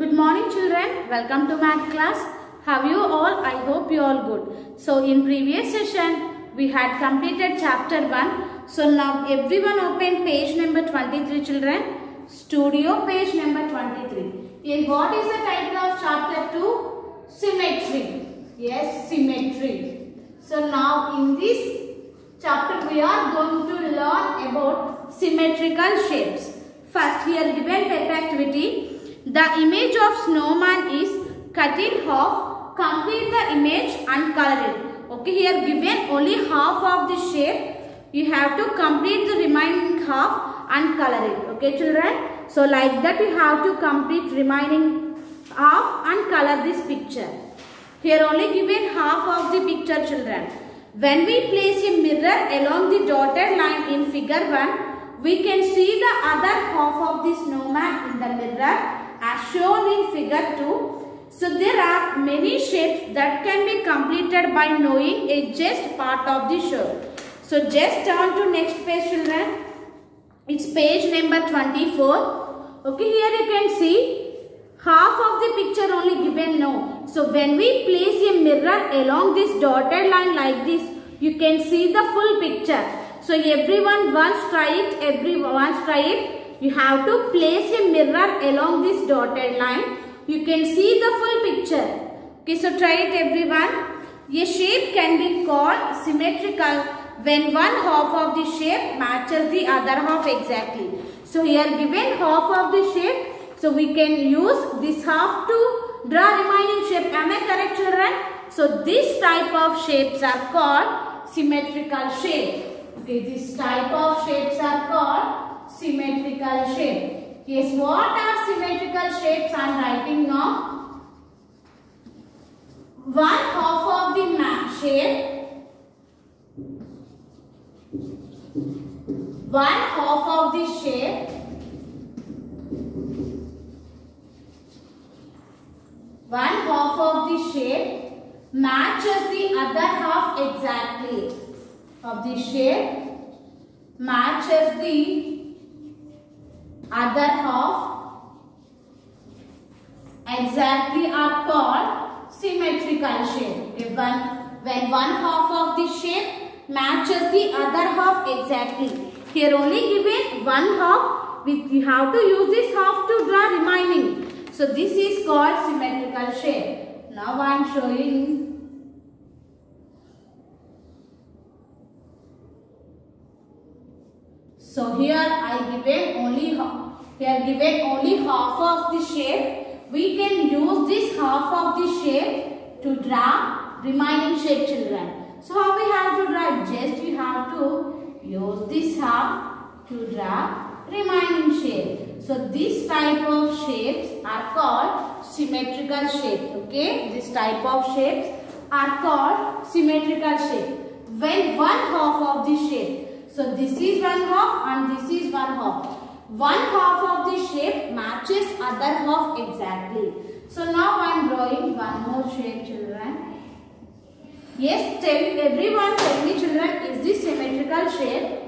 Good morning children, welcome to math class. How are you all? I hope you all good. So in previous session we had completed chapter 1. So now everyone open page number 23 children. Studio page number 23. And what is the title of chapter 2? Symmetry. Yes, symmetry. So now in this chapter we are going to learn about symmetrical shapes. First here given pet activity. The image of snowman is cut in half. Complete the image and color it. Okay, here given only half of the shape. You have to complete the remaining half and color it. Okay, children. So like that you have to complete remaining half and color this picture. Here only given half of the picture, children. When we place a mirror along the dotted line in figure 1, we can see the other half of the snowman in the mirror as shown in figure 2. So there are many shapes that can be completed by knowing a just part of the shape. So just turn to next page, children. It's page number 24. Okay, here you can see half of the picture only given now. So when we place a mirror along this dotted line like this, you can see the full picture. So everyone once try it. You have to place a mirror along this dotted line. You can see the full picture. Okay, so try it everyone. A shape can be called symmetrical when one half of the shape matches the other half exactly. So here given half of the shape. So we can use this half to draw remaining shape. Am I correct, children? So this type of shapes are called symmetrical shape. Okay, this type of shapes are called symmetrical shape. Yes, what are symmetrical shapes? I am writing now. One half of the shape. One half of the shape. One half of the shape matches the other half exactly. Of the shape matches the other half exactly are called symmetrical shape. When one half of the shape matches the other half exactly. Here only given one half, you have to use this half to draw remaining. So this is called symmetrical shape. Now I am showing. So here given only half of the shape. We can use this half of the shape to draw remaining shape, children. So how we have to draw? Just you have to use this half to draw remaining shape. So this type of shapes are called symmetrical shape. Okay, this type of shapes are called symmetrical shape. When one half of the shape. So this is one half and this is one half. One half of the shape matches other half exactly. So now I am drawing one more shape, children. Yes, everyone tell me, children, is this symmetrical shape?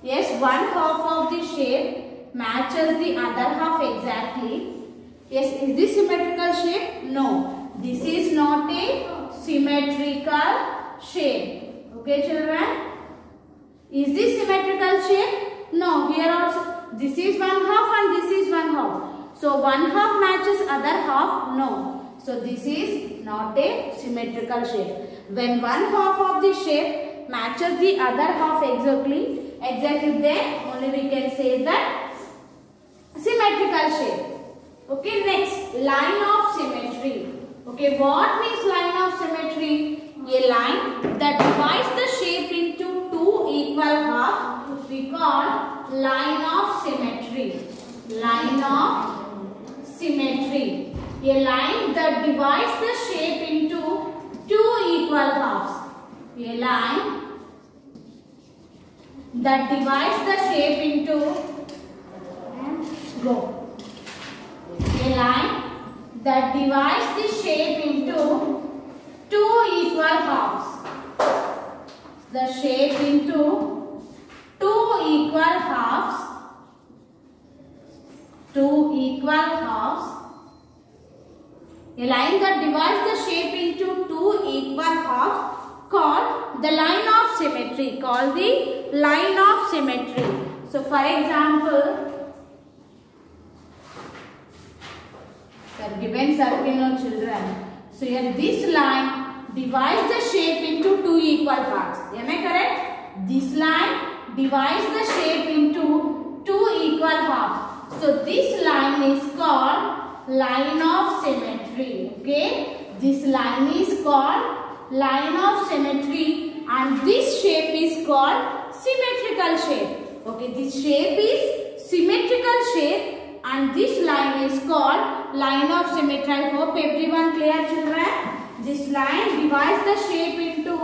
Yes, one half of the shape matches the other half exactly. Yes, is this symmetrical shape? No, this is not a symmetrical shape. Okay, children? Is this symmetrical shape? No, here also this is one half and this is one half. So one half matches other half? No. So this is not a symmetrical shape. When one half of the shape matches the other half exactly then only we can say that symmetrical shape. Okay, next, line of symmetry. Okay, what means line of symmetry? A line that divides the shape into two equal halves we call line of symmetry. Line of symmetry. A line that divides the shape into two equal halves. A line that divides the shape into A line that divides the shape into two equal halves. The shape into two equal halves. A line that divides the shape into two equal halves called the line of symmetry. Called the line of symmetry. So for example, given circle of children. So here this line divides the shape into two equal parts. Am I correct? This line divides the shape into two equal halves. So this line is called line of symmetry. Okay? This line is called line of symmetry and this shape is called symmetrical shape. Okay? This shape is symmetrical shape and this line is called line of symmetry. I hope everyone clear, children. This line divides the shape into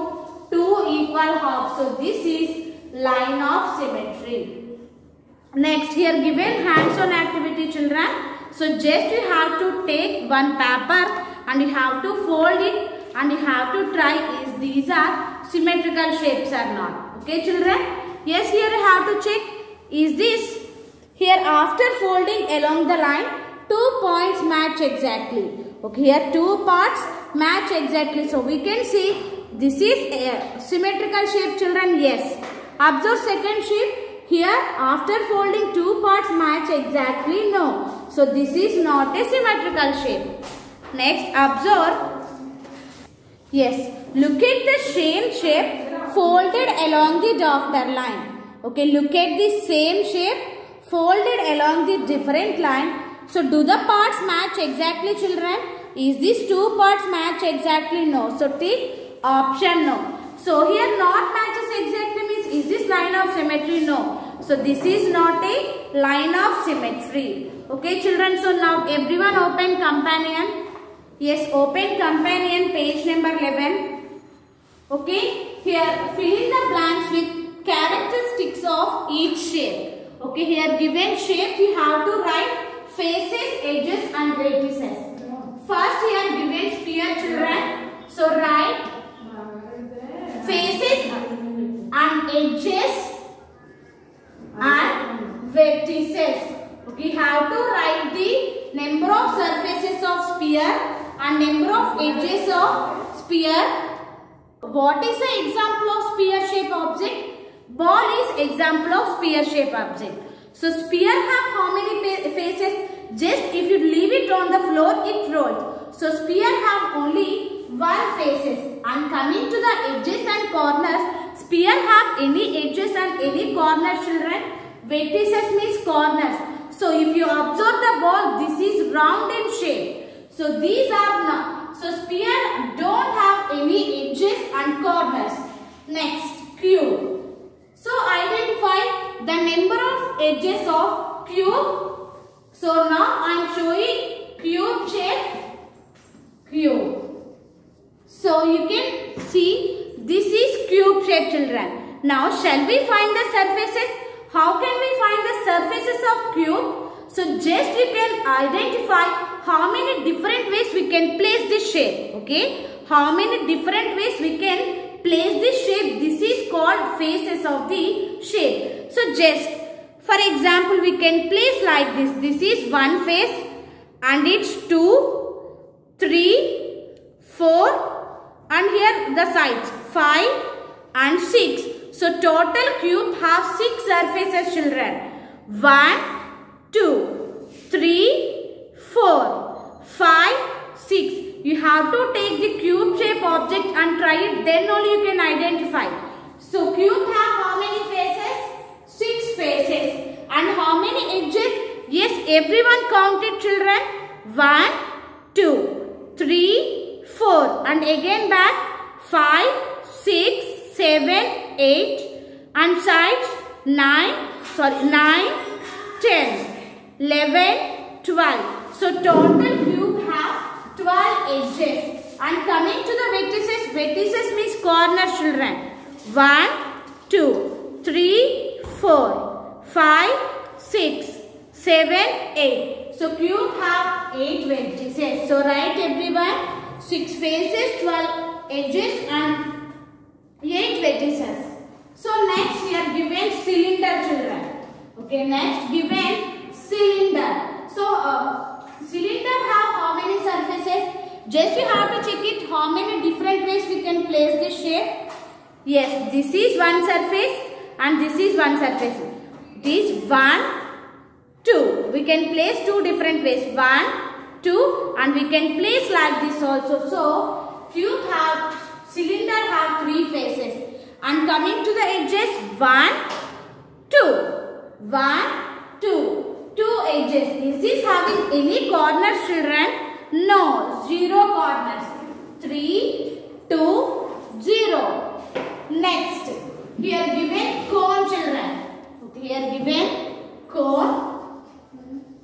two equal halves. So this is line of symmetry. Next, here given hands-on activity, children. So just you have to take one paper and you have to fold it and you have to try if these are symmetrical shapes or not. Okay, children? Yes, here you have to check is this. Here after folding along the line, 2 points match exactly. Okay, here 2 parts match exactly. So we can see this is a symmetrical shape, children. Yes. Observe second shape. Here after folding 2 parts match exactly. No. So this is not a symmetrical shape. Next, observe. Yes. Look at the same shape folded along the dotted line. Okay, look at the same shape folded along the different line. So do the parts match exactly, children? Is these 2 parts match exactly? No. So tick option no. So here not matches exactly means is this line of symmetry? No. So this is not a line of symmetry. Okay, children. So now everyone open companion. Yes, open companion page number 11. Okay, here fill in the blanks with characteristics of each shape. Okay, here given shape you have to write faces, edges and vertices. First here given sphere, children. So write faces and edges and vertices. Okay, you have to write the number of surfaces of sphere and number of edges of sphere. What is the example of sphere shape object? Ball is example of sphere shape object. So sphere have how many faces? Just if you leave it on the floor, it rolls. So sphere have only 1 faces. And coming to the edges and corners, sphere have any edges and any corners, children. Vertices means corners. So if you observe the ball, this is round in shape. So these are not. So sphere don't have any edges and corners. Next, cube. So identify the number of edges of cube. So now I am showing cube shape cube. So you can see this is cube shape, children. Now shall we find the surfaces? How can we find the surfaces of cube? So just you can identify how many different ways we can place this shape. Okay, how many different ways we can place this shape. This is called faces of the shape. So just for example we can place like this. This is 1 face and it's 2, 3, 4 and here the sides 5 and 6. So total cube have 6 surfaces, children. 1, 2, 3, 4, 5, 6. You have to take the cube shape object and try it, then only you can identify. So cube have how many faces? 6 faces. And how many edges? Yes, everyone counted, children. 1, 2, 3, 4 and again back 5, 6, 7, 8 and sides 9, 10, 11, 12. So total cube have 12 edges. And coming to the vertices, vertices means corners, children. 1, 2, 3, 4, 5, 6, 7, 8. So cube have 8 vertices. So write everyone 6 faces, 12 edges and 8 vertices. So next we are given cylinder, children. Okay, next given cylinder. So cylinder have how many surfaces? Just you have to check it how many different ways we can place this shape. Yes, this is one surface and this is one surface. It is 1, 2. We can place two different ways. 1, 2 and we can place like this also. So, cube have, cylinder have 3 faces. And coming to the edges, 1, 2. 1, 2. 2 edges. Is this having any corners, children? No, 0 corners. 3, 2, 0. Next, here given cone, children. Okay, here given cone.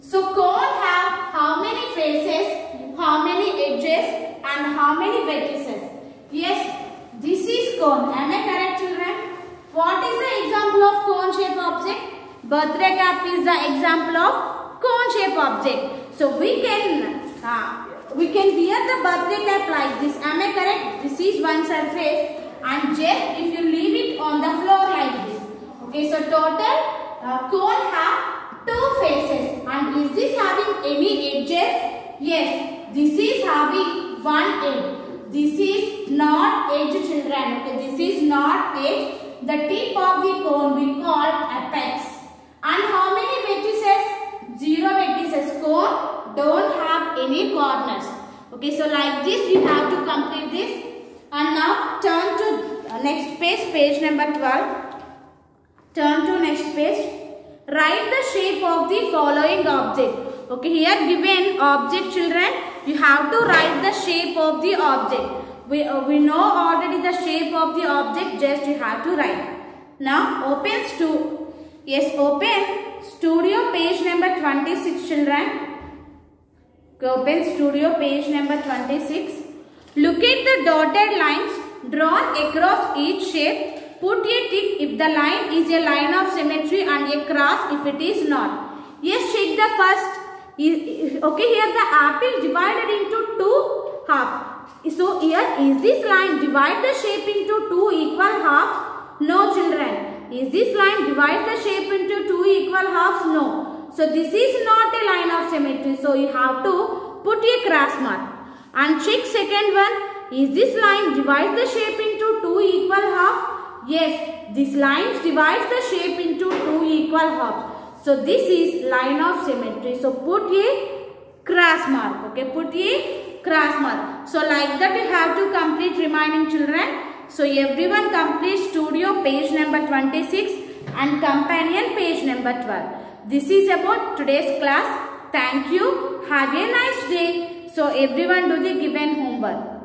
So cone have how many faces, how many edges and how many vertices? Yes, this is cone. Am I correct, children? What is the example of cone shape object? Birthday cap is the example of cone shape object. So we can wear the birthday cap like this. Am I correct? This is one surface and just if you leave it on the floor like this. Okay, so total cone have 2 faces. And is this having any edges? Yes, this is having one edge. This is not edge, children. Okay, this is not edge. The tip of the cone we call apex. And how many vertices? 0 vertices. Cone don't have any corners. Okay, so like this you have to complete this. And now turn to next page, page number 12. Turn to next page. Write the shape of the following object. Okay, here given object, children, you have to write the shape of the object. We know already the shape of the object, just you have to write. Now open studio page number 26, children. Open studio page number 26. Look at the dotted lines drawn across each shape. Put a tick if the line is a line of symmetry and a cross if it is not. Yes, check the first. Okay, here the apple divided into 2 halves. So here, is this line divide the shape into 2 equal halves? No, children. Is this line divide the shape into 2 equal halves? No. So this is not a line of symmetry. So you have to put a cross mark. And check second one. Is this line divide the shape into 2 equal halves? Yes, this line divides the shape into 2 equal halves. So this is line of symmetry. So put a cross mark. Okay, put a cross mark. So like that you have to complete remaining, children. So everyone complete studio page number 26 and companion page number 12. This is about today's class. Thank you. Have a nice day. So everyone do the given homework.